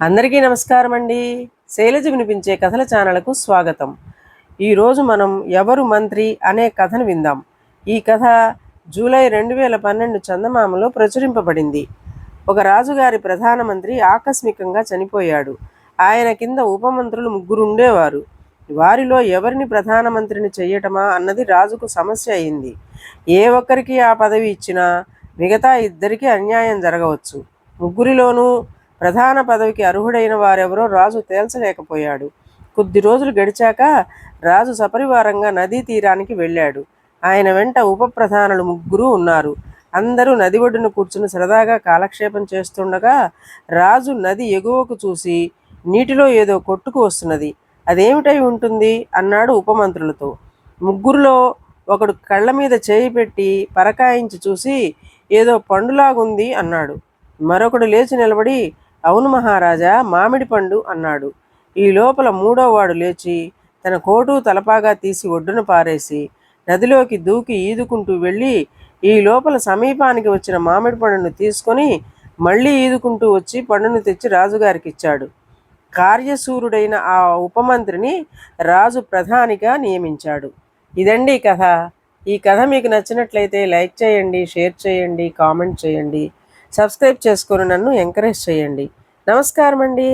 అందరికీ నమస్కారం అండి. శైలజ వినిపించే కథల ఛానల్కు స్వాగతం. ఈరోజు మనం ఎవరు మంత్రి అనే కథను విందాం. ఈ కథ జూలై 2012 చందమామలో ప్రచురింపబడింది. ఒక రాజుగారి ప్రధానమంత్రి ఆకస్మికంగా చనిపోయాడు. ఆయన కింద ఉపమంత్రులు 3 ఉండేవారు. వారిలో ఎవరిని ప్రధానమంత్రిని చెయ్యటమా అన్నది రాజుకు సమస్య అయింది. ఏ ఒక్కరికి ఆ పదవి ఇచ్చినా మిగతా ఇద్దరికీ అన్యాయం జరగవచ్చు. ముగ్గురిలోనూ ప్రధాన పదవికి అర్హుడైన వారెవరో రాజు తేల్చలేకపోయాడు. కొద్ది రోజులు గడిచాక రాజు సపరివారంగా నదీ తీరానికి వెళ్ళాడు. ఆయన వెంట ఉప ప్రధానులు 3 ఉన్నారు. అందరూ నది ఒడ్డున కూర్చుని సరదాగా కాలక్షేపం చేస్తుండగా రాజు నది ఎగువకు చూసి నీటిలో ఏదో కొట్టుకు వస్తున్నది. అదేమిటై ఉంటుంది అన్నాడు ఉపమంత్రులతో. ముగ్గురులో ఒకడు కళ్ళ మీద చేయి పెట్టి పరకాయించి చూసి ఏదో పండులాగుంది అన్నాడు. మరొకడు లేచి నిలబడి అవును మహారాజా, మామిడి పండు అన్నాడు. ఈ లోపల 3వ వాడు లేచి తన కోటు తలపాగా తీసి ఒడ్డున పారేసి నదిలోకి దూకి ఈదుకుంటూ వెళ్ళి ఈ లోపల సమీపానికి వచ్చిన మామిడి పండును తీసుకొని మళ్ళీ ఈదుకుంటూ వచ్చి పండును తెచ్చి రాజుగారికి ఇచ్చాడు. కార్యశూరుడైన ఆ ఉపమంత్రిని రాజు ప్రధానిగా నియమించాడు. ఇదండి కథ. ఈ కథ మీకు నచ్చినట్లయితే లైక్ చేయండి, షేర్ చేయండి, కామెంట్ చేయండి, సబ్స్క్రైబ్ చేసుకొని నన్ను ఎంకరేజ్ చేయండి. నమస్కారం అండి.